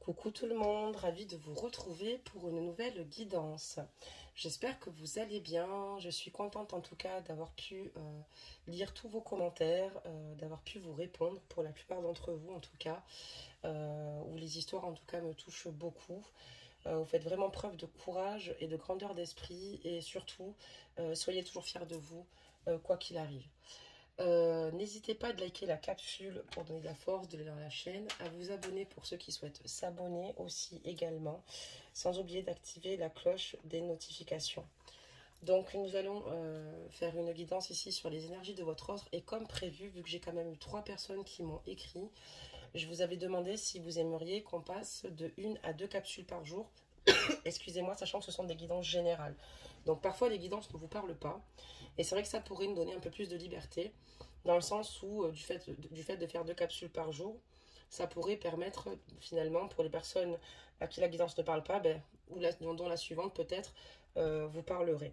Coucou tout le monde, ravie de vous retrouver pour une nouvelle guidance. J'espère que vous allez bien. Je suis contente en tout cas d'avoir pu lire tous vos commentaires, d'avoir pu vous répondre pour la plupart d'entre vous en tout cas, où les histoires en tout cas me touchent beaucoup. Vous faites vraiment preuve de courage et de grandeur d'esprit et surtout, soyez toujours fiers de vous, quoi qu'il arrive. N'hésitez pas à liker la capsule pour donner de la force, de l'aide dans la chaîne, à vous abonner pour ceux qui souhaitent s'abonner aussi également, sans oublier d'activer la cloche des notifications. Donc nous allons faire une guidance ici sur les énergies de votre ordre et comme prévu, vu que j'ai quand même eu 3 personnes qui m'ont écrit, je vous avais demandé si vous aimeriez qu'on passe de 1 à 2 capsules par jour. Excusez-moi, sachant que ce sont des guidances générales. Donc parfois les guidances ne vous parlent pas. Et c'est vrai que ça pourrait nous donner un peu plus de liberté. Dans le sens où du fait de faire 2 capsules par jour, ça pourrait permettre finalement pour les personnes à qui la guidance ne parle pas, ou dont la suivante peut-être vous parlerait.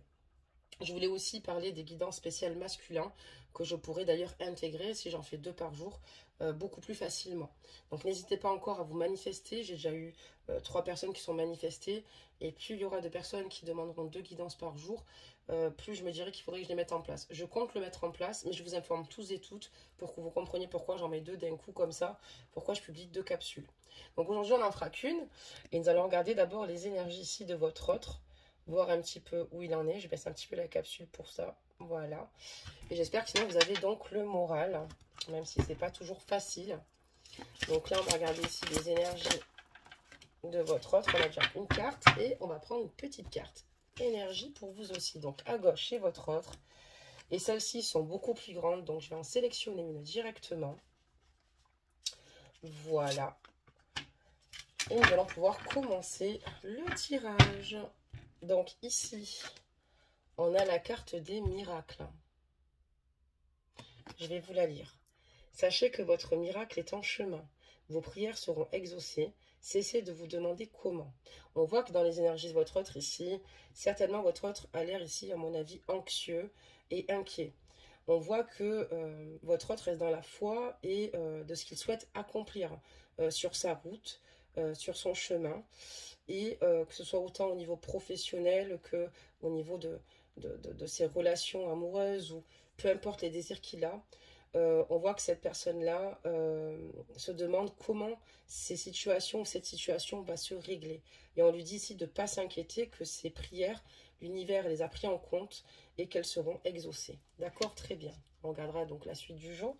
Je voulais aussi parler des guidances spéciales masculins que je pourrais d'ailleurs intégrer si j'en fais 2 par jour beaucoup plus facilement. Donc n'hésitez pas encore à vous manifester. J'ai déjà eu 3 personnes qui sont manifestées et plus il y aura de personnes qui demanderont 2 guidances par jour, plus je me dirais qu'il faudrait que je les mette en place. Je compte le mettre en place, mais je vous informe tous et toutes pour que vous compreniez pourquoi j'en mets 2 d'un coup comme ça, pourquoi je publie 2 capsules. Donc aujourd'hui on n'en fera qu'une et nous allons regarder d'abord les énergies ici de votre autre, voir un petit peu où il en est. Je baisse un petit peu la capsule pour ça. Voilà. Et j'espère que sinon vous avez donc le moral, même si c'est pas toujours facile. Donc là, on va regarder ici les énergies de votre autre. On a déjà une carte et on va prendre une petite carte. Énergie pour vous aussi. Donc à gauche, c'est votre autre. Et celles-ci sont beaucoup plus grandes, donc je vais en sélectionner une directement. Voilà. Et nous allons pouvoir commencer le tirage. Donc ici, on a la carte des miracles. Je vais vous la lire. Sachez que votre miracle est en chemin. Vos prières seront exaucées. Cessez de vous demander comment. On voit que dans les énergies de votre autre ici, certainement votre autre a l'air ici, à mon avis, anxieux et inquiet. On voit que votre autre reste dans la foi et de ce qu'il souhaite accomplir sur sa route, sur son chemin. Et que ce soit autant au niveau professionnel que au niveau de ses relations amoureuses ou peu importe les désirs qu'il a, on voit que cette personne-là se demande comment ces situations ou cette situation va se régler. Et on lui dit ici de ne pas s'inquiéter, que ses prières, l'univers les a pris en compte et qu'elles seront exaucées. D'accord, très bien. On regardera donc la suite du jeu,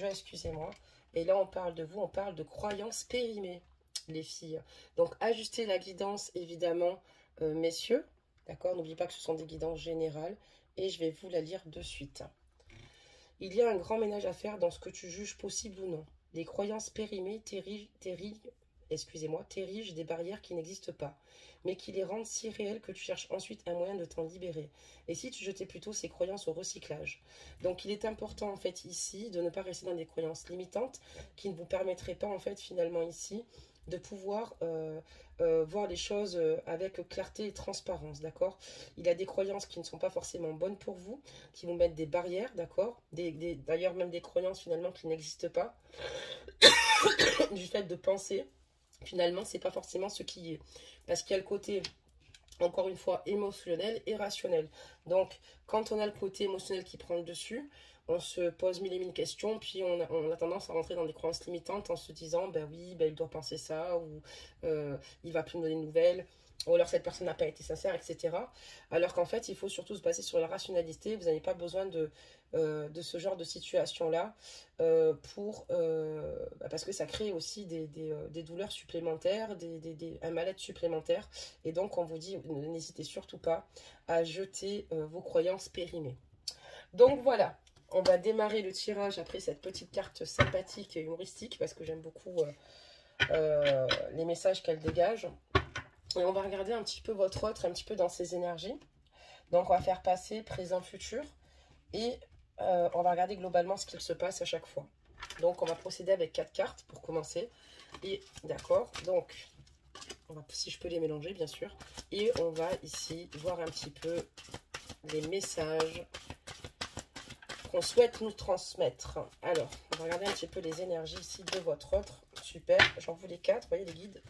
excusez-moi. Et là, on parle de vous, on parle de croyances périmées, les filles. Donc, ajustez la guidance, évidemment, messieurs. D'accord, n'oubliez pas que ce sont des guidances générales. Et je vais vous la lire de suite. Il y a un grand ménage à faire dans ce que tu juges possible ou non. Les croyances périmées t'érigent des barrières qui n'existent pas, mais qui les rendent si réelles que tu cherches ensuite un moyen de t'en libérer. Et si tu jetais plutôt ces croyances au recyclage? Donc il est important en fait ici de ne pas rester dans des croyances limitantes qui ne vous permettraient pas en fait finalement ici de pouvoir voir les choses avec clarté et transparence, d'accord? Il y a des croyances qui ne sont pas forcément bonnes pour vous, qui vont mettre des barrières, d'accord? D'ailleurs, même des croyances finalement qui n'existent pas, du fait de penser, finalement, c'est pas forcément ce qui est. Parce qu'il y a le côté, encore une fois, émotionnel et rationnel. Donc, quand on a le côté émotionnel qui prend le dessus, on se pose mille et mille questions, puis on a tendance à rentrer dans des croyances limitantes en se disant, ben oui, ben il doit penser ça, ou il va plus me donner de nouvelles, ou alors cette personne n'a pas été sincère, etc. Alors qu'en fait, il faut surtout se baser sur la rationalité. Vous n'avez pas besoin de ce genre de situation-là parce que ça crée aussi des douleurs supplémentaires, un mal-être supplémentaire. Et donc, on vous dit, n'hésitez surtout pas à jeter vos croyances périmées. Donc voilà, on va démarrer le tirage après cette petite carte sympathique et humoristique parce que j'aime beaucoup les messages qu'elle dégage. Et on va regarder un petit peu votre autre, un petit peu dans ses énergies. Donc on va faire passé, présent, futur. Et on va regarder globalement ce qu'il se passe à chaque fois. Donc on va procéder avec 4 cartes pour commencer. Et d'accord, donc si je peux les mélanger bien sûr. Et on va ici voir un petit peu les messages qu'on souhaite nous transmettre. Alors, on va regarder un petit peu les énergies ici de votre autre. Super, j'en voulais 4, vous voyez les guides.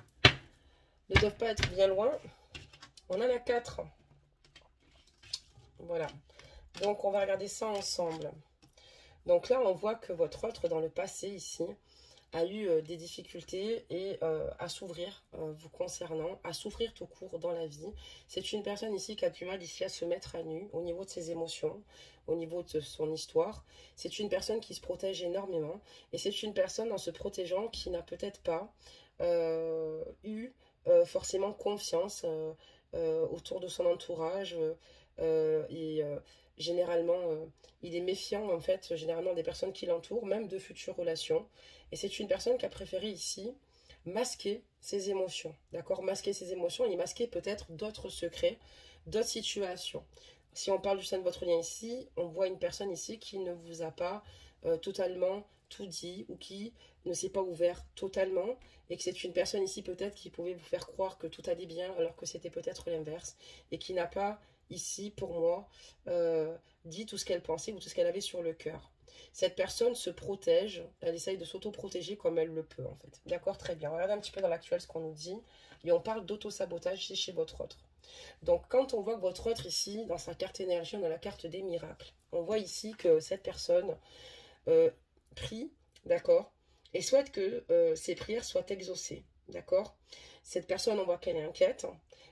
ne doivent pas être bien loin. On a la 4. Voilà. Donc, on va regarder ça ensemble. Donc là, on voit que votre autre, dans le passé, ici, a eu des difficultés et à s'ouvrir vous concernant, à s'ouvrir tout court dans la vie. C'est une personne ici qui a du mal ici à se mettre à nu au niveau de ses émotions, au niveau de son histoire. C'est une personne qui se protège énormément et c'est une personne en se protégeant qui n'a peut-être pas eu forcément confiance autour de son entourage généralement il est méfiant en fait généralement des personnes qui l'entourent, même de futures relations. Et c'est une personne qui a préféré ici masquer ses émotions, d'accord, masquer ses émotions et masquer peut-être d'autres secrets, d'autres situations. Si on parle du sein de votre lien ici, on voit une personne ici qui ne vous a pas totalement tout dit ou qui ne s'est pas ouvert totalement et que c'est une personne ici peut-être qui pouvait vous faire croire que tout allait bien alors que c'était peut-être l'inverse et qui n'a pas ici pour moi dit tout ce qu'elle pensait ou tout ce qu'elle avait sur le cœur. Cette personne se protège, elle essaye de s'auto-protéger comme elle le peut en fait. D'accord, très bien. On regarde un petit peu dans l'actuel ce qu'on nous dit et on parle d'auto-sabotage ici chez votre autre. Donc quand on voit que votre autre ici, dans sa carte énergie, on a la carte des miracles. On voit ici que cette personne prie, d'accord, et souhaite que ses prières soient exaucées, d'accord. Cette personne, on voit qu'elle est inquiète,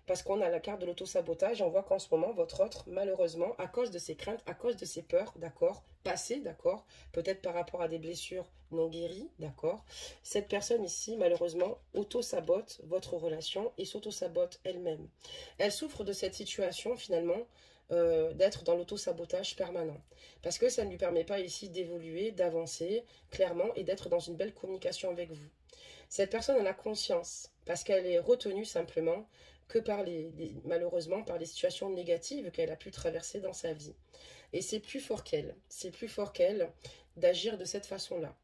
parce qu'on a la carte de l'auto-sabotage, on voit qu'en ce moment, votre autre, malheureusement, à cause de ses craintes, à cause de ses peurs, d'accord, passées, d'accord, peut-être par rapport à des blessures non guéries, d'accord, cette personne ici, malheureusement, auto-sabote votre relation et s'auto-sabote elle-même. Elle souffre de cette situation, finalement, d'être dans l'auto-sabotage permanent. Parce que ça ne lui permet pas ici d'évoluer, d'avancer clairement et d'être dans une belle communication avec vous. Cette personne en a conscience parce qu'elle est retenue simplement que par malheureusement par les situations négatives qu'elle a pu traverser dans sa vie. Et c'est plus fort qu'elle. C'est plus fort qu'elle d'agir de cette façon-là.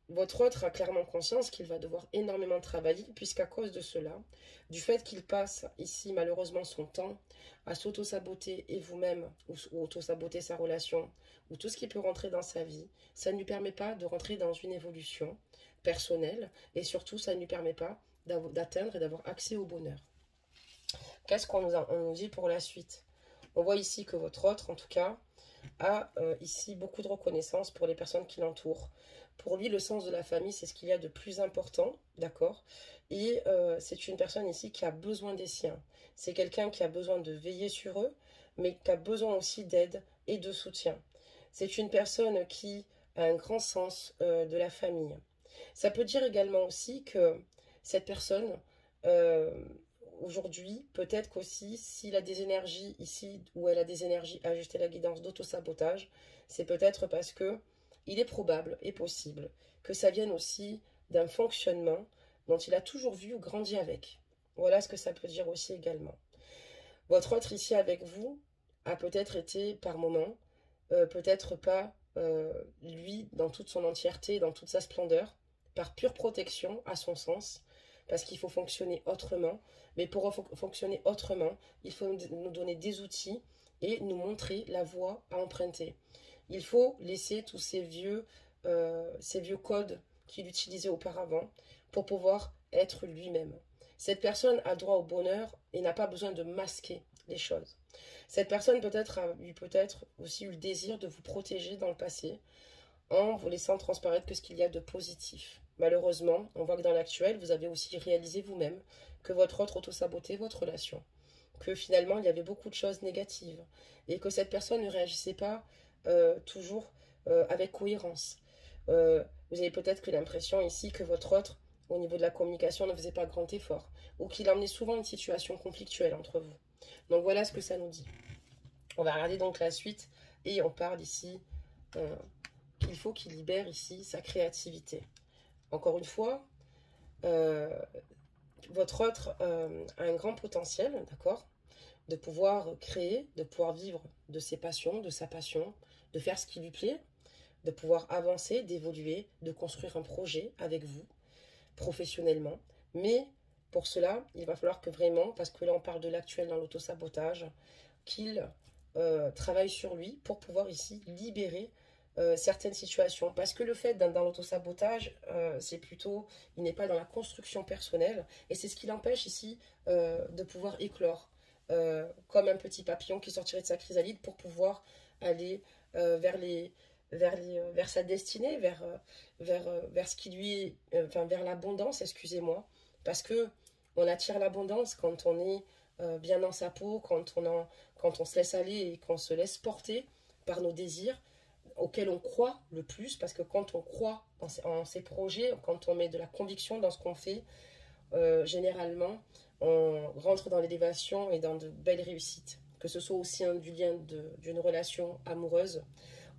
Votre autre a clairement conscience qu'il va devoir énormément travailler, puisqu'à cause de cela, du fait qu'il passe ici malheureusement son temps à s'auto-saboter et vous-même, ou auto-saboter sa relation, ou tout ce qui peut rentrer dans sa vie, ça ne lui permet pas de rentrer dans une évolution personnelle, et surtout ça ne lui permet pas d'atteindre et d'avoir accès au bonheur. Qu'est-ce qu'on nous dit pour la suite? On voit ici que votre autre, en tout cas, a ici beaucoup de reconnaissance pour les personnes qui l'entourent. Pour lui, le sens de la famille, c'est ce qu'il y a de plus important, d'accord. Et c'est une personne ici qui a besoin des siens. C'est quelqu'un qui a besoin de veiller sur eux, mais qui a besoin aussi d'aide et de soutien. C'est une personne qui a un grand sens de la famille. Ça peut dire également aussi que cette personne, aujourd'hui, peut-être qu'aussi, s'il a des énergies ici, où elle a des énergies à ajuster la guidance d'auto-sabotage, c'est peut-être parce que il est probable et possible que ça vienne aussi d'un fonctionnement dont il a toujours vu ou grandi avec. Voilà ce que ça peut dire aussi également. Votre autre ici avec vous a peut-être été par moment, peut-être pas lui dans toute son entièreté, dans toute sa splendeur, par pure protection à son sens, parce qu'il faut fonctionner autrement. Mais pour fonctionner autrement, il faut nous donner des outils et nous montrer la voie à emprunter. Il faut laisser tous ces vieux codes qu'il utilisait auparavant pour pouvoir être lui-même. Cette personne a droit au bonheur et n'a pas besoin de masquer les choses. Cette personne peut-être a eu peut-être aussi eu le désir de vous protéger dans le passé en vous laissant transparaître que ce qu'il y a de positif. Malheureusement, on voit que dans l'actuel, vous avez aussi réalisé vous-même que votre autre auto-sabotait votre relation, que finalement il y avait beaucoup de choses négatives et que cette personne ne réagissait pas toujours avec cohérence. Vous avez peut-être que l'impression ici que votre autre, au niveau de la communication, ne faisait pas grand effort ou qu'il emmenait souvent une situation conflictuelle entre vous. Donc voilà ce que ça nous dit. On va regarder donc la suite et on parle ici qu'il faut qu'il libère ici sa créativité. Encore une fois, votre autre a un grand potentiel, d'accord, de pouvoir créer, de pouvoir vivre de ses passions, de sa passion, de faire ce qui lui plaît, de pouvoir avancer, d'évoluer, de construire un projet avec vous, professionnellement. Mais pour cela, il va falloir que vraiment, parce que là on parle de l'actuel dans l'autosabotage, qu'il travaille sur lui pour pouvoir ici libérer certaines situations. Parce que le fait d'être dans l'autosabotage, c'est plutôt, il n'est pas dans la construction personnelle. Et c'est ce qui l'empêche ici de pouvoir éclore. Comme un petit papillon qui sortirait de sa chrysalide pour pouvoir aller vers vers sa destinée, vers ce qui lui est, enfin vers l'abondance, excusez-moi, parce que on attire l'abondance quand on est bien dans sa peau, quand on se laisse aller et qu'on se laisse porter par nos désirs auxquels on croit le plus, parce que quand on croit en ses projets, quand on met de la conviction dans ce qu'on fait, généralement, on rentre dans l'élévation et dans de belles réussites, que ce soit aussi du lien d'une relation amoureuse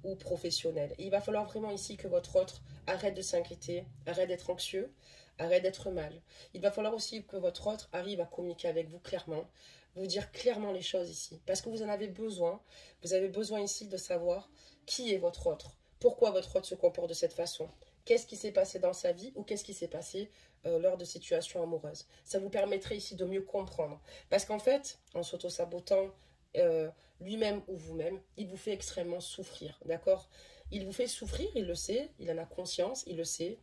ou professionnelle. Et il va falloir vraiment ici que votre autre arrête de s'inquiéter, arrête d'être anxieux, arrête d'être mal. Il va falloir aussi que votre autre arrive à communiquer avec vous clairement, vous dire clairement les choses ici, parce que vous en avez besoin. Vous avez besoin ici de savoir qui est votre autre, pourquoi votre autre se comporte de cette façon, qu'est-ce qui s'est passé dans sa vie ou qu'est-ce qui s'est passé lors de situations amoureuses. Ça vous permettrait ici de mieux comprendre. Parce qu'en fait, en s'auto-sabotant lui-même ou vous-même, il vous fait extrêmement souffrir, d'accord? Il vous fait souffrir, il le sait, il en a conscience, il le sait.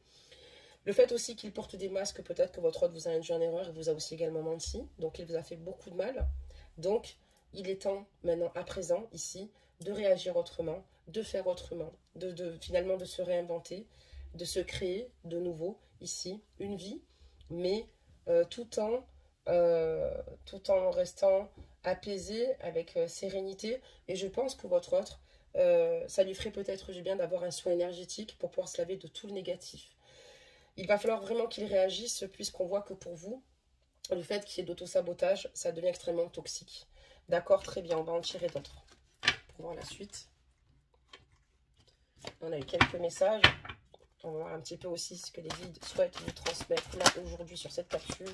Le fait aussi qu'il porte des masques, peut-être que votre autre vous a induit en erreur et vous a aussi également menti, donc il vous a fait beaucoup de mal. Donc, il est temps, maintenant, à présent, ici, de réagir autrement, de faire autrement, finalement de se réinventer, de se créer de nouveau, ici, une vie, mais tout en restant apaisé, avec sérénité. Et je pense que votre autre, ça lui ferait peut-être du bien d'avoir un soin énergétique pour pouvoir se laver de tout le négatif. Il va falloir vraiment qu'il réagisse, puisqu'on voit que pour vous, le fait qu'il y ait d'auto-sabotage, ça devient extrêmement toxique. D'accord, très bien, on va en tirer d'autres pour voir la suite. On a eu quelques messages. On va voir un petit peu aussi ce que les guides souhaitent vous transmettre là aujourd'hui sur cette capsule.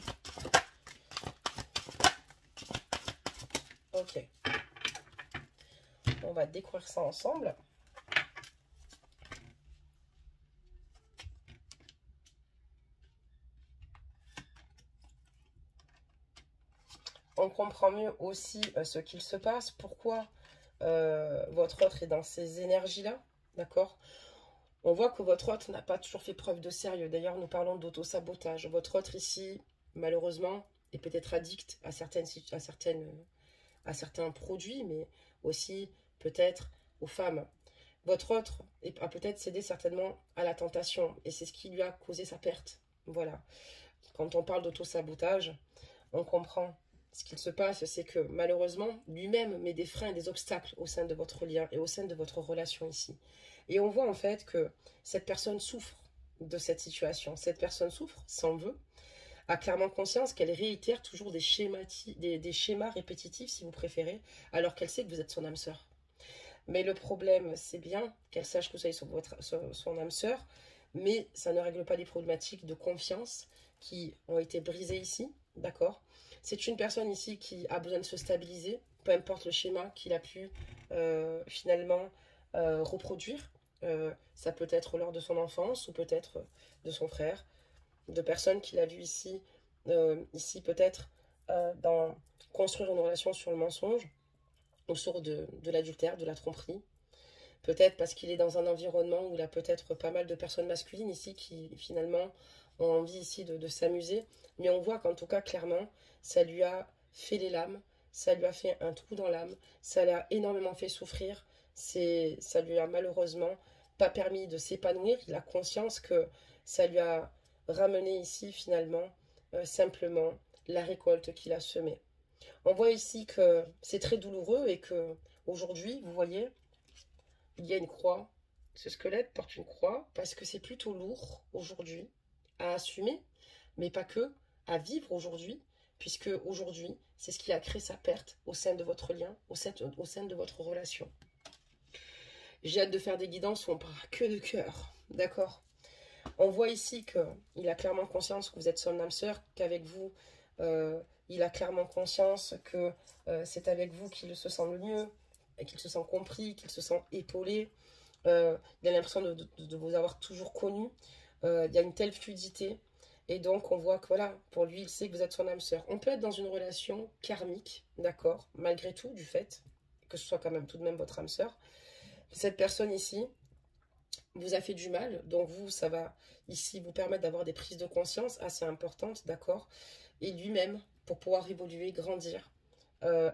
Ok. On va découvrir ça ensemble. On comprend mieux aussi ce qu'il se passe, pourquoi votre autre est dans ces énergies-là, d'accord? On voit que votre autre n'a pas toujours fait preuve de sérieux. D'ailleurs, nous parlons d'auto-sabotage. Votre autre ici, malheureusement, est peut-être addict à certains produits, mais aussi peut-être aux femmes. Votre autre a peut-être cédé certainement à la tentation, et c'est ce qui lui a causé sa perte. Voilà. Quand on parle d'auto-sabotage, on comprend. Ce qu'il se passe, c'est que malheureusement, lui-même met des freins et des obstacles au sein de votre lien et au sein de votre relation ici. Et on voit en fait que cette personne souffre de cette situation. Cette personne souffre, s'en veut, a clairement conscience qu'elle réitère toujours des schémas répétitifs, si vous préférez, alors qu'elle sait que vous êtes son âme sœur. Mais le problème, c'est bien qu'elle sache que vous êtes son âme sœur, mais ça ne règle pas les problématiques de confiance qui ont été brisées ici, d'accord? C'est une personne ici qui a besoin de se stabiliser, peu importe le schéma qu'il a pu finalement reproduire. Ça peut être lors de son enfance ou peut-être de son frère, de personnes qu'il a vues ici, peut-être dans construire une relation sur le mensonge, ou sur de l'adultère, de la tromperie. Peut-être parce qu'il est dans un environnement où il a peut-être pas mal de personnes masculines ici qui finalement ont envie ici de s'amuser. Mais on voit qu'en tout cas, clairement, ça lui a fait les lames, ça lui a fait un trou dans l'âme, ça l'a énormément fait souffrir, ça lui a malheureusement pas permis de s'épanouir. Il a conscience que ça lui a ramené ici finalement simplement la récolte qu'il a semée. On voit ici que c'est très douloureux et que aujourd'hui, vous voyez, il y a une croix. Ce squelette porte une croix parce que c'est plutôt lourd aujourd'hui à assumer, mais pas que, à vivre aujourd'hui, puisque aujourd'hui, c'est ce qui a créé sa perte au sein de votre lien, au sein de votre relation. J'ai hâte de faire des guidances où on parlera que de cœur, d'accord? On voit ici qu'il a clairement conscience que vous êtes son âme sœur, qu'avec vous, il a clairement conscience que c'est avec vous qu'il se sent le mieux, et qu'il se sent compris, qu'il se sent épaulé. Il a l'impression de vous avoir toujours connu. Il y a une telle fluidité. Et donc, on voit que voilà, pour lui, il sait que vous êtes son âme sœur. On peut être dans une relation karmique, d'accord, malgré tout, du fait que ce soit quand même tout de même votre âme sœur. Cette personne ici vous a fait du mal. Donc vous, ça va ici vous permettre d'avoir des prises de conscience assez importantes, d'accord? Et lui-même, pour pouvoir évoluer, grandir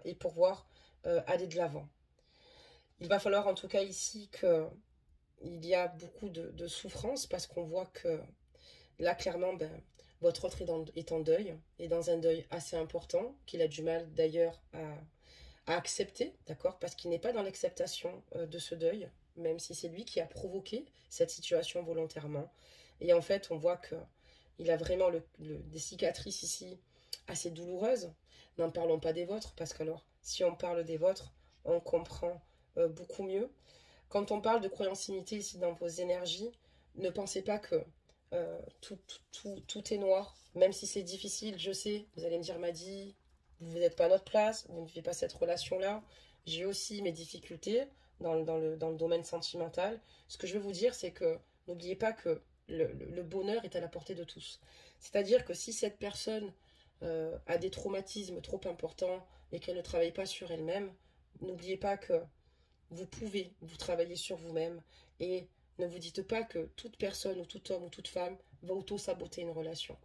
et pouvoir aller de l'avant. Il va falloir en tout cas ici qu'il y a beaucoup de souffrance parce qu'on voit que là, clairement, ben, votre autre est en deuil, et dans un deuil assez important, qu'il a du mal d'ailleurs à accepter, d'accord? Parce qu'il n'est pas dans l'acceptation de ce deuil, même si c'est lui qui a provoqué cette situation volontairement. Et en fait, on voit que il a vraiment des cicatrices ici assez douloureuses. N'en parlons pas des vôtres, parce que alors, si on parle des vôtres, on comprend beaucoup mieux. Quand on parle de croyance limitée ici dans vos énergies, ne pensez pas que tout est noir, même si c'est difficile, je sais, vous allez me dire, Madi, vous n'êtes pas à notre place, vous ne vivez pas cette relation-là. J'ai aussi mes difficultés dans le domaine sentimental. Ce que je veux vous dire, c'est que n'oubliez pas que le bonheur est à la portée de tous. C'est-à-dire que si cette personne a des traumatismes trop importants et qu'elle ne travaille pas sur elle-même, n'oubliez pas que vous pouvez vous travailler sur vous-même et ne vous dites pas que toute personne ou tout homme ou toute femme va auto-saboter une relation.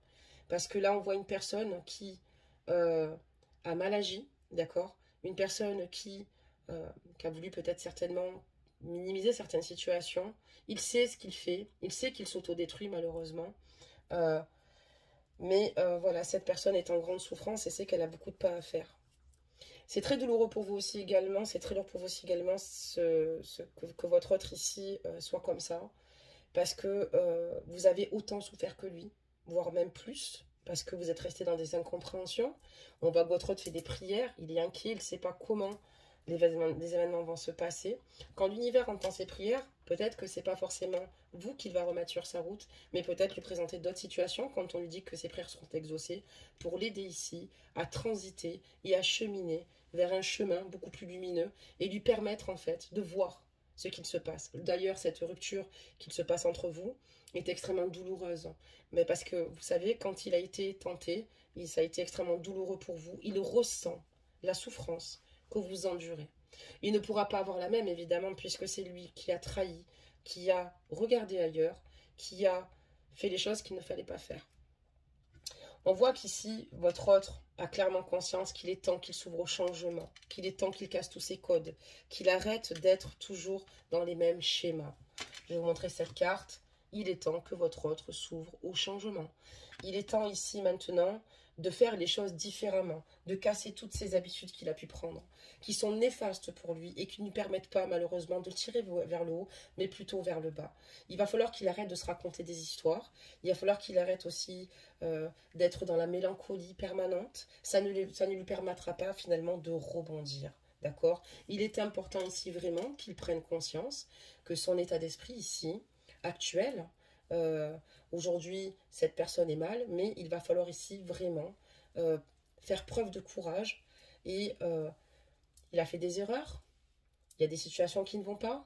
Parce que là, on voit une personne qui a mal agi, d'accord? Une personne qui a voulu peut-être certainement minimiser certaines situations. Il sait ce qu'il fait, il sait qu'il s'autodétruit malheureusement. Euh, mais voilà, cette personne est en grande souffrance et sait qu'elle a beaucoup de pas à faire. C'est très douloureux pour vous aussi également, c'est très lourd pour vous aussi également que votre autre ici soit comme ça, parce que vous avez autant souffert que lui, voire même plus, parce que vous êtes resté dans des incompréhensions. On voit que votre autre fait des prières, il est inquiet, il ne sait pas comment les événements vont se passer. Quand l'univers entend ses prières, peut-être que c'est pas forcément vous qui va remettre sur sa route, mais peut-être lui présenter d'autres situations quand on lui dit que ses prières seront exaucées, pour l'aider ici à transiter et à cheminer vers un chemin beaucoup plus lumineux et lui permettre en fait de voir ce qu'il se passe. D'ailleurs, cette rupture qu'il se passe entre vous est extrêmement douloureuse. Mais parce que, vous savez, quand il a été tenté, ça a été extrêmement douloureux pour vous. Il ressent la souffrance que vous endurez. Il ne pourra pas avoir la même, évidemment, puisque c'est lui qui a trahi, qui a regardé ailleurs, qui a fait les choses qu'il ne fallait pas faire. On voit qu'ici, votre autre a clairement conscience qu'il est temps qu'il s'ouvre au changement, qu'il est temps qu'il casse tous ses codes, qu'il arrête d'être toujours dans les mêmes schémas. Je vais vous montrer cette carte. Il est temps que votre autre s'ouvre au changement. Il est temps ici maintenant de faire les choses différemment, de casser toutes ces habitudes qu'il a pu prendre, qui sont néfastes pour lui et qui ne lui permettent pas malheureusement de le tirer vers le haut, mais plutôt vers le bas. Il va falloir qu'il arrête de se raconter des histoires, il va falloir qu'il arrête aussi d'être dans la mélancolie permanente, ça ne lui permettra pas finalement de rebondir. D'accord? Il est important ici vraiment qu'il prenne conscience que son état d'esprit ici, actuel, aujourd'hui, cette personne est mal, mais il va falloir ici vraiment faire preuve de courage. Et il a fait des erreurs, il y a des situations qui ne vont pas,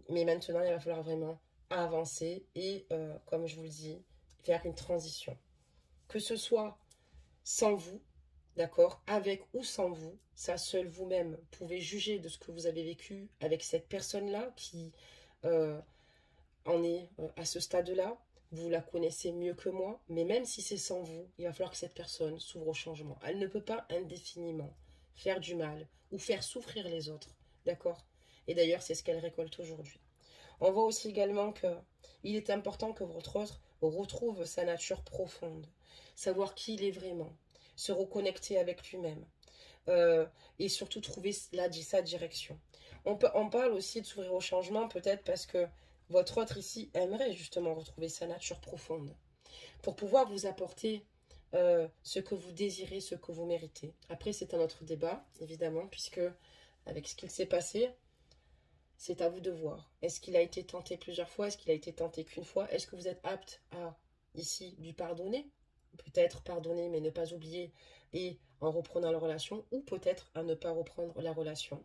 mais maintenant, il va falloir vraiment avancer et, comme je vous le dis, faire une transition. Que ce soit sans vous, d'accord, avec ou sans vous, ça seul vous-même pouvez juger de ce que vous avez vécu avec cette personne-là qui en est à ce stade-là. Vous la connaissez mieux que moi, mais même si c'est sans vous, il va falloir que cette personne s'ouvre au changement. Elle ne peut pas indéfiniment faire du mal ou faire souffrir les autres, d'accord? Et d'ailleurs, c'est ce qu'elle récolte aujourd'hui. On voit aussi également qu'il est important que votre autre retrouve sa nature profonde, savoir qui il est vraiment, se reconnecter avec lui-même et surtout trouver sa direction. On parle aussi de s'ouvrir au changement, peut-être parce que votre autre ici aimerait justement retrouver sa nature profonde pour pouvoir vous apporter ce que vous désirez, ce que vous méritez. Après, c'est un autre débat, évidemment, puisque avec ce qu'il s'est passé, c'est à vous de voir. Est-ce qu'il a été tenté plusieurs fois? Est-ce qu'il a été tenté qu'une fois? Est-ce que vous êtes apte à, ici, lui pardonner? Peut-être pardonner, mais ne pas oublier et en reprenant la relation, ou peut-être à ne pas reprendre la relation.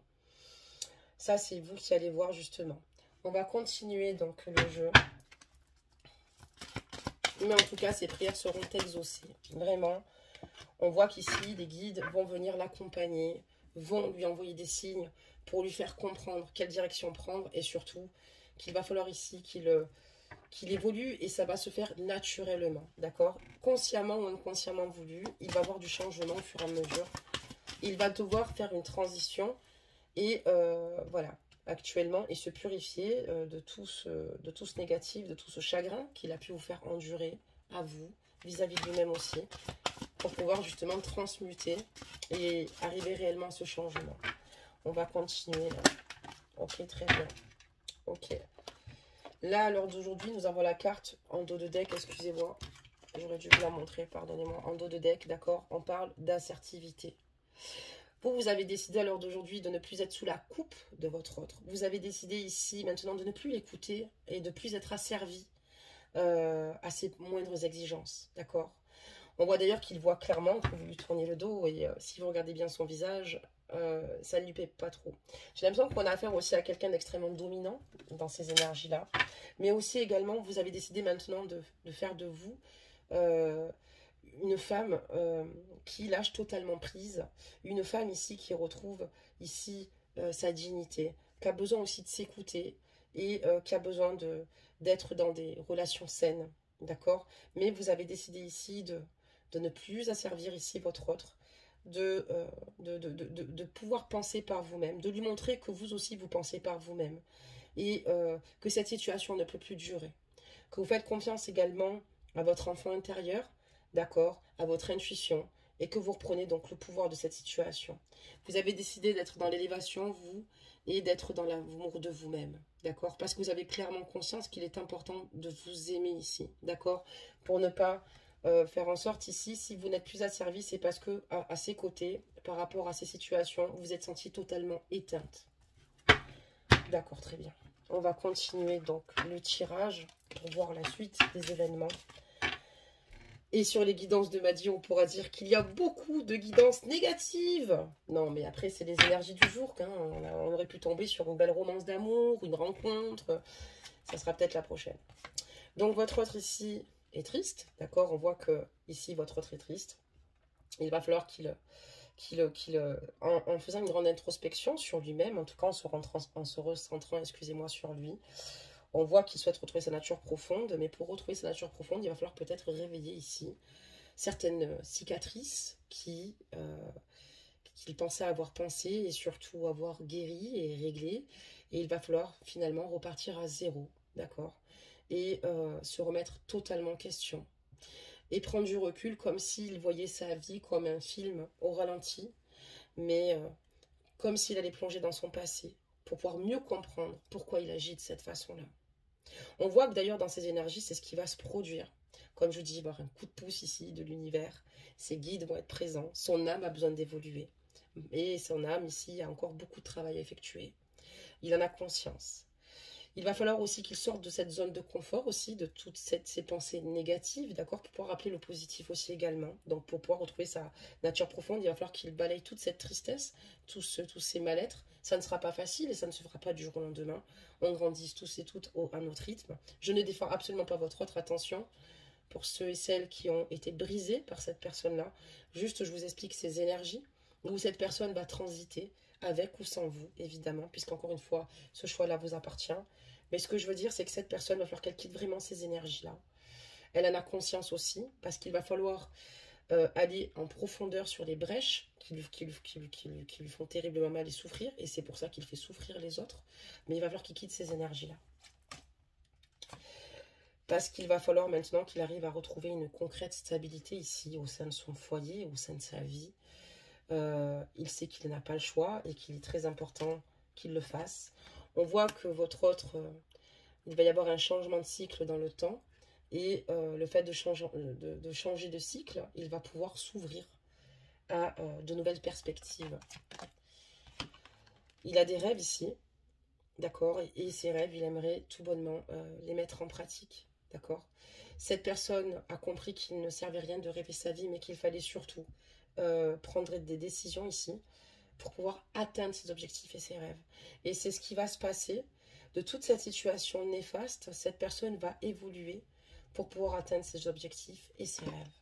Ça, c'est vous qui allez voir, justement. On va continuer, donc, le jeu. Mais en tout cas, ces prières seront exaucées. Vraiment, on voit qu'ici, les guides vont venir l'accompagner, vont lui envoyer des signes pour lui faire comprendre quelle direction prendre et surtout qu'il va falloir ici qu'il évolue et ça va se faire naturellement, d'accord? Consciemment ou inconsciemment voulu, il va avoir du changement au fur et à mesure. Il va devoir faire une transition et voilà, actuellement, et se purifier de tout ce négatif, de tout ce chagrin qu'il a pu vous faire endurer à vous, vis-à-vis de lui-même aussi, pour pouvoir justement transmuter et arriver réellement à ce changement. On va continuer là. Ok, très bien. Ok. Là, à l'heure d'aujourd'hui, nous avons la carte en dos de deck, excusez-moi. J'aurais dû vous la montrer, pardonnez-moi. En dos de deck, d'accord, on parle d'assertivité. Vous avez décidé à l'heure d'aujourd'hui de ne plus être sous la coupe de votre autre. Vous avez décidé ici maintenant de ne plus l'écouter et de plus être asservi à ses moindres exigences, d'accord? On voit d'ailleurs qu'il voit clairement que vous lui tournez le dos et si vous regardez bien son visage, ça ne lui plaît pas trop. J'ai l'impression qu'on a affaire aussi à quelqu'un d'extrêmement dominant dans ces énergies-là. Mais aussi également, vous avez décidé maintenant de faire de vous une femme qui lâche totalement prise. Une femme ici qui retrouve ici sa dignité, qui a besoin aussi de s'écouter et qui a besoin d'être dans des relations saines. D'accord? Mais vous avez décidé ici de ne plus asservir ici votre autre, de pouvoir penser par vous-même, de lui montrer que vous aussi vous pensez par vous-même et que cette situation ne peut plus durer. Que vous faites confiance également à votre enfant intérieur, d'accord, à votre intuition et que vous reprenez donc le pouvoir de cette situation. Vous avez décidé d'être dans l'élévation, vous, et d'être dans l'amour de vous-même, d'accord? Parce que vous avez clairement conscience qu'il est important de vous aimer ici, d'accord? Pour ne pas faire en sorte ici, si vous n'êtes plus asservi, c'est parce que à ses côtés, par rapport à ces situations, vous vous êtes senti totalement éteinte. D'accord, très bien. On va continuer donc le tirage pour voir la suite des événements. Et sur les guidances de Madi, on pourra dire qu'il y a beaucoup de guidances négatives. Non, mais après, c'est les énergies du jour. Hein. On aurait pu tomber sur une belle romance d'amour, une rencontre. Ça sera peut-être la prochaine. Donc, votre autre ici est triste. D'accord? On voit que ici, votre autre est triste. Il va falloir en faisant une grande introspection sur lui-même, en tout cas en se recentrant, excusez-moi, sur lui, on voit qu'il souhaite retrouver sa nature profonde, mais pour retrouver sa nature profonde, il va falloir peut-être réveiller ici certaines cicatrices qu'il pensait avoir pensé et surtout avoir guéri et réglé. Et il va falloir finalement repartir à zéro, d'accord? Et se remettre totalement en question. Et prendre du recul comme s'il voyait sa vie comme un film au ralenti, mais comme s'il allait plonger dans son passé pour pouvoir mieux comprendre pourquoi il agit de cette façon-là. On voit que d'ailleurs dans ces énergies, c'est ce qui va se produire. Comme je dis, il va y avoir un coup de pouce ici de l'univers. Ses guides vont être présents. Son âme a besoin d'évoluer. Et son âme ici a encore beaucoup de travail à effectuer. Il en a conscience. Il va falloir aussi qu'il sorte de cette zone de confort aussi, de toutes ces pensées négatives, d'accord, pour pouvoir rappeler le positif aussi également. Donc pour pouvoir retrouver sa nature profonde, il va falloir qu'il balaye toute cette tristesse, tous ces mal-être. Ça ne sera pas facile et ça ne se fera pas du jour au lendemain. On grandit tous et toutes à notre rythme. Je ne défends absolument pas votre autre, attention, pour ceux et celles qui ont été brisés par cette personne-là. Juste, je vous explique ces énergies où cette personne va transiter avec ou sans vous, évidemment, puisqu'encore une fois, ce choix-là vous appartient. Mais ce que je veux dire, c'est que cette personne va falloir qu'elle quitte vraiment ces énergies-là. Elle en a conscience aussi, parce qu'il va falloir aller en profondeur sur les brèches qui lui font terriblement mal et souffrir, et c'est pour ça qu'il fait souffrir les autres. Mais il va falloir qu'il quitte ces énergies-là. Parce qu'il va falloir maintenant qu'il arrive à retrouver une concrète stabilité ici, au sein de son foyer, au sein de sa vie. Il sait qu'il n'a pas le choix et qu'il est très important qu'il le fasse. On voit que votre autre, il va y avoir un changement de cycle dans le temps. Et le fait de changer de cycle, il va pouvoir s'ouvrir à de nouvelles perspectives. Il a des rêves ici, d'accord, et ces rêves, il aimerait tout bonnement les mettre en pratique, d'accord. Cette personne a compris qu'il ne servait rien de rêver sa vie, mais qu'il fallait surtout prendre des décisions ici pour pouvoir atteindre ses objectifs et ses rêves. Et c'est ce qui va se passer. De toute cette situation néfaste, cette personne va évoluer pour pouvoir atteindre ses objectifs et ses rêves.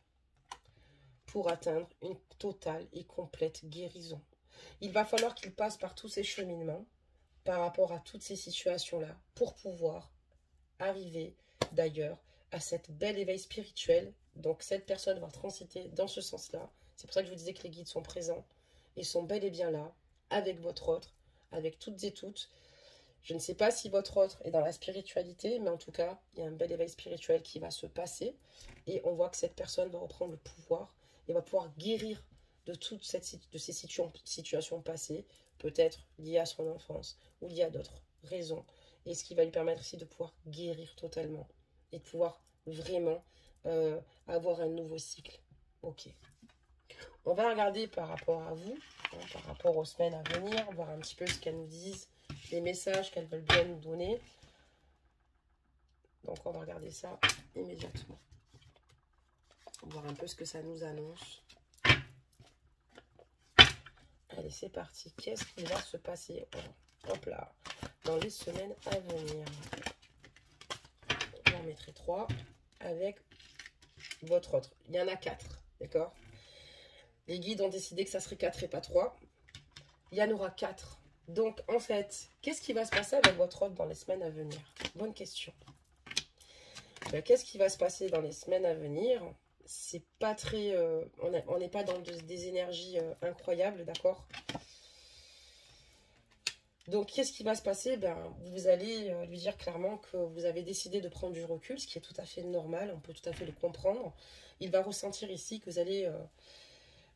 Pour atteindre une totale et complète guérison. Il va falloir qu'il passe par tous ces cheminements par rapport à toutes ces situations-là pour pouvoir arriver d'ailleurs à cette belle éveil spirituel. Donc cette personne va transiter dans ce sens-là. C'est pour ça que je vous disais que les guides sont présents et sont bel et bien là, avec votre autre, avec toutes et toutes. Je ne sais pas si votre autre est dans la spiritualité, mais en tout cas, il y a un bel éveil spirituel qui va se passer. Et on voit que cette personne va reprendre le pouvoir et va pouvoir guérir de toutes ces situations passées, peut-être liées à son enfance ou liées à d'autres raisons. Et ce qui va lui permettre aussi de pouvoir guérir totalement et de pouvoir vraiment avoir un nouveau cycle. Ok. On va regarder par rapport à vous, hein, par rapport aux semaines à venir, voir un petit peu ce qu'elles nous disent, les messages qu'elles veulent bien nous donner. Donc on va regarder ça immédiatement. On va voir un peu ce que ça nous annonce. Allez, c'est parti. Qu'est-ce qui va se passer? Hop là. Dans les semaines à venir. J'en mettrai 3 avec votre autre. Il y en a 4, d'accord? Les guides ont décidé que ça serait 4 et pas 3. Il y en aura 4. Donc, en fait, qu'est-ce qui va se passer avec votre autre dans les semaines à venir? Bonne question. Ben, qu'est-ce qui va se passer dans les semaines à venir? C'est pas très... on n'est pas dans des énergies incroyables, d'accord? Donc, qu'est-ce qui va se passer? Ben, vous allez lui dire clairement que vous avez décidé de prendre du recul, ce qui est tout à fait normal, on peut tout à fait le comprendre. Il va ressentir ici que vous allez...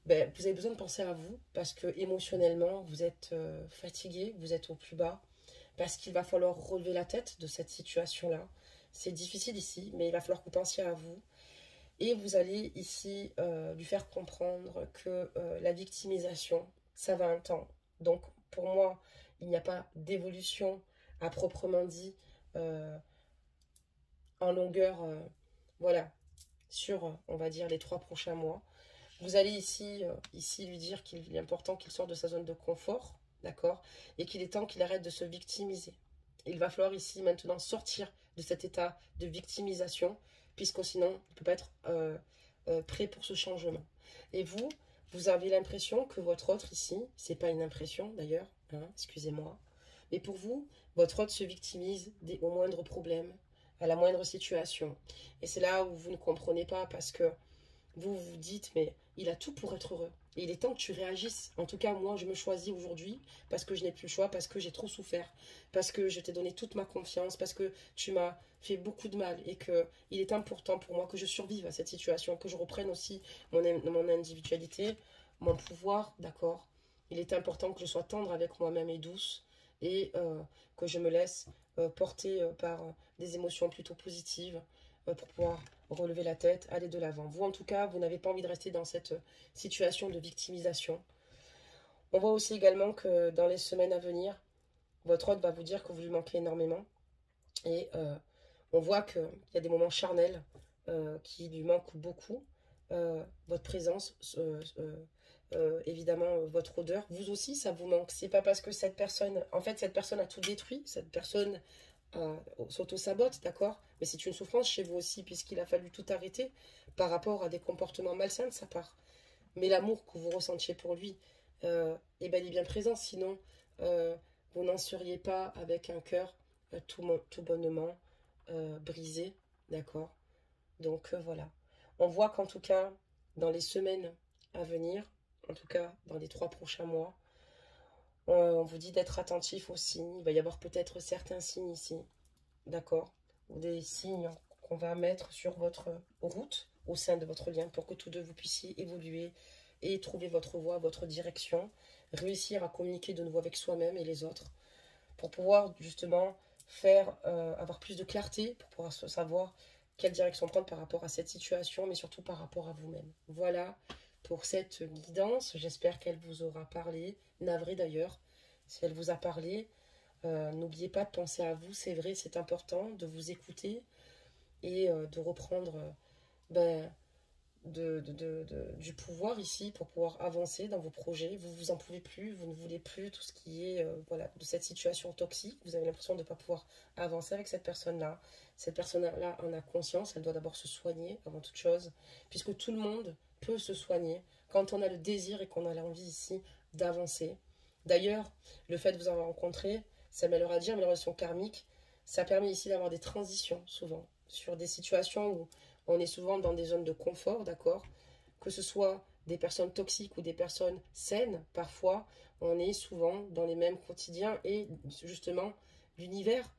vous avez besoin de penser à vous, parce que émotionnellement, vous êtes fatigué, vous êtes au plus bas, parce qu'il va falloir relever la tête de cette situation-là. C'est difficile ici, mais il va falloir que vous pensiez à vous. Et vous allez ici lui faire comprendre que la victimisation, ça va un temps. Donc, pour moi, il n'y a pas d'évolution à proprement dit en longueur, voilà, sur, on va dire, les 3 prochains mois. Vous allez ici lui dire qu'il est important qu'il sorte de sa zone de confort, d'accord? Et qu'il est temps qu'il arrête de se victimiser. Il va falloir ici maintenant sortir de cet état de victimisation, puisque sinon, il ne peut pas être prêt pour ce changement. Et vous, vous avez l'impression que votre autre ici, c'est pas une impression d'ailleurs, hein, excusez-moi, mais pour vous, votre autre se victimise au moindre problème, à la moindre situation. Et c'est là où vous ne comprenez pas, parce que vous vous dites, mais il a tout pour être heureux. Et il est temps que tu réagisses. En tout cas, moi, je me choisis aujourd'hui parce que je n'ai plus le choix, parce que j'ai trop souffert, parce que je t'ai donné toute ma confiance, parce que tu m'as fait beaucoup de mal et que il est important pour moi que je survive à cette situation, que je reprenne aussi mon individualité, mon pouvoir, d'accord? Il est important que je sois tendre avec moi-même et douce et que je me laisse porter par des émotions plutôt positives pour pouvoir relever la tête, aller de l'avant. Vous, en tout cas, vous n'avez pas envie de rester dans cette situation de victimisation. On voit aussi également que dans les semaines à venir, votre hôte va vous dire que vous lui manquez énormément. Et on voit qu'il y a des moments charnels qui lui manquent beaucoup. Votre présence, évidemment, votre odeur. Vous aussi, ça vous manque. C'est pas parce que cette personne... En fait, cette personne a tout détruit. Cette personne s'auto-sabote, d'accord? Mais c'est une souffrance chez vous aussi, puisqu'il a fallu tout arrêter par rapport à des comportements malsains de sa part. Mais l'amour que vous ressentiez pour lui est bel et bien présent, sinon vous n'en seriez pas avec un cœur tout bonnement brisé, d'accord? Donc voilà. On voit qu'en tout cas, dans les semaines à venir, en tout cas dans les 3 prochains mois, on vous dit d'être attentif aux signes. Il va y avoir peut-être certains signes ici, d'accord? Ou des signes qu'on va mettre sur votre route au sein de votre lien pour que tous deux vous puissiez évoluer et trouver votre voie, votre direction, réussir à communiquer de nouveau avec soi-même et les autres pour pouvoir justement avoir plus de clarté, pour pouvoir savoir quelle direction prendre par rapport à cette situation, mais surtout par rapport à vous-même. Voilà pour cette guidance. J'espère qu'elle vous aura parlé. Navré d'ailleurs, si elle vous a parlé. N'oubliez pas de penser à vous, c'est vrai, c'est important de vous écouter et de reprendre du pouvoir ici pour pouvoir avancer dans vos projets. Vous vous en pouvez plus, vous ne voulez plus tout ce qui est voilà, de cette situation toxique. Vous avez l'impression de ne pas pouvoir avancer avec cette personne-là. Cette personne-là en a conscience, elle doit d'abord se soigner avant toute chose, puisque tout le monde peut se soigner quand on a le désir et qu'on a l'envie ici d'avancer. D'ailleurs, le fait de vous avoir rencontré, ça m'a l'air à dire, mais les relations karmiques, ça permet ici d'avoir des transitions, souvent, sur des situations où on est souvent dans des zones de confort, d'accord? Que ce soit des personnes toxiques ou des personnes saines, parfois, on est souvent dans les mêmes quotidiens et justement, l'univers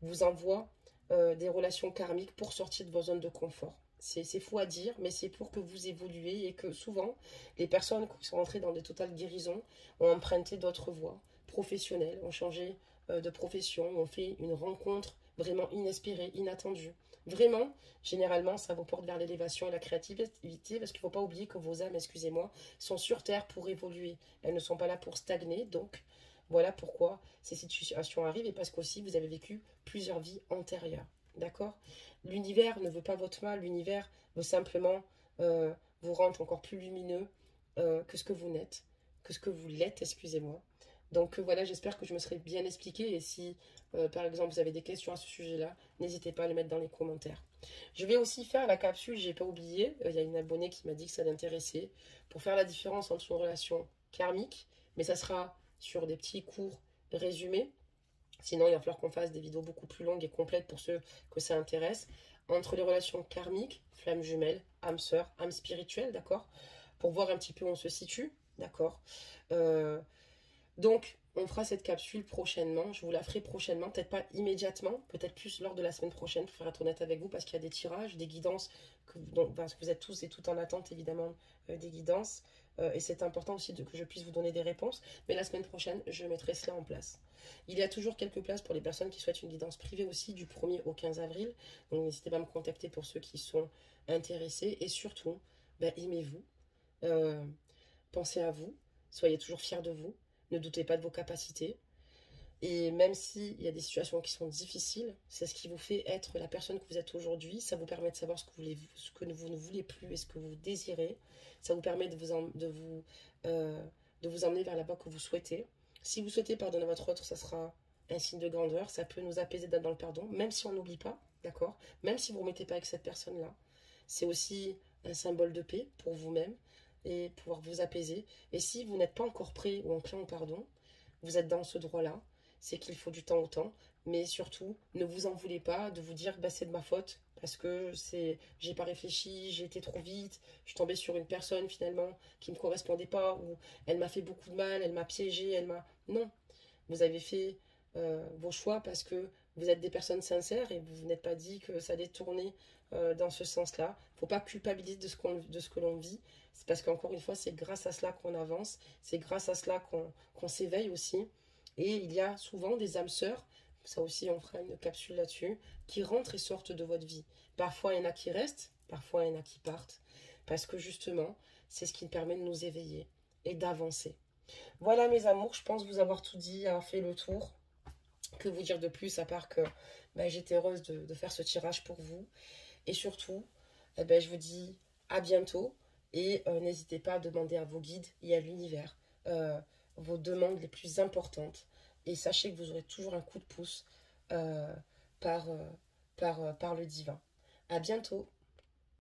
vous envoie des relations karmiques pour sortir de vos zones de confort. C'est fou à dire, mais c'est pour que vous évoluez et que souvent, les personnes qui sont entrées dans des totales guérisons ont emprunté d'autres voies professionnelles, ont changé de profession, ont fait une rencontre vraiment inespérée, inattendue. Vraiment, généralement, ça vous porte vers l'élévation et la créativité, parce qu'il ne faut pas oublier que vos âmes, excusez-moi, sont sur Terre pour évoluer. Elles ne sont pas là pour stagner, donc voilà pourquoi ces situations arrivent, et parce qu'aussi vous avez vécu plusieurs vies antérieures. D'accord? L'univers ne veut pas votre mal, l'univers veut simplement vous rendre encore plus lumineux que ce que vous n'êtes, que ce que vous l'êtes, excusez-moi. Donc voilà, j'espère que je me serai bien expliqué, et si par exemple vous avez des questions à ce sujet-là, n'hésitez pas à les mettre dans les commentaires. Je vais aussi faire la capsule, j'ai pas oublié, il y a une abonnée qui m'a dit que ça l'intéressait, pour faire la différence entre une relation karmique, mais ça sera sur des petits cours résumés. Sinon, il va falloir qu'on fasse des vidéos beaucoup plus longues et complètes pour ceux que ça intéresse. Entre les relations karmiques, flammes jumelles, âme sœur, âme spirituelle, d'accord? Pour voir un petit peu où on se situe, d'accord? Donc, on fera cette capsule prochainement. Je vous la ferai prochainement, peut-être pas immédiatement, peut-être plus lors de la semaine prochaine, pour faire être honnête avec vous, parce qu'il y a des tirages, des guidances, parce que vous êtes tous et toutes en attente, évidemment, des guidances. Et c'est important aussi que je puisse vous donner des réponses. Mais la semaine prochaine, je mettrai cela en place. Il y a toujours quelques places pour les personnes qui souhaitent une guidance privée aussi, du 1er au 15 avril. Donc, n'hésitez pas à me contacter pour ceux qui sont intéressés. Et surtout, aimez-vous, pensez à vous, soyez toujours fiers de vous. Ne doutez pas de vos capacités. Et même s'il y a des situations qui sont difficiles, c'est ce qui vous fait être la personne que vous êtes aujourd'hui. Ça vous permet de savoir ce que vous ne voulez plus et ce que vous désirez. Ça vous permet de vous emmener vers la voie que vous souhaitez. Si vous souhaitez pardonner à votre autre, ça sera un signe de grandeur. Ça peut nous apaiser d'être dans le pardon, même si on n'oublie pas, d'accord? Même si vous ne remettez pas avec cette personne-là. C'est aussi un symbole de paix pour vous-même et pouvoir vous apaiser. Et si vous n'êtes pas encore prêt ou enclin au pardon, vous êtes dans ce droit-là, c'est qu'il faut du temps au temps, mais surtout, ne vous en voulez pas de vous dire c'est de ma faute, parce que j'ai pas réfléchi, j'ai été trop vite, je suis tombée sur une personne finalement qui ne me correspondait pas, ou elle m'a fait beaucoup de mal, elle m'a piégé, Non, vous avez fait vos choix parce que vous êtes des personnes sincères et vous vous n'êtes pas dit que ça allait tourner dans ce sens-là. Il ne faut pas culpabiliser de ce que l'on vit. C'est parce qu'encore une fois, c'est grâce à cela qu'on avance. C'est grâce à cela qu'on s'éveille aussi. Et il y a souvent des âmes sœurs, ça aussi on fera une capsule là-dessus, qui rentrent et sortent de votre vie. Parfois il y en a qui restent, parfois il y en a qui partent. Parce que justement, c'est ce qui permet de nous éveiller et d'avancer. Voilà mes amours, je pense vous avoir tout dit, avoir fait le tour. Que vous dire de plus à part que j'étais heureuse de faire ce tirage pour vous. Et surtout, je vous dis à bientôt. Et n'hésitez pas à demander à vos guides et à l'univers vos demandes les plus importantes. Et sachez que vous aurez toujours un coup de pouce par le divin. À bientôt.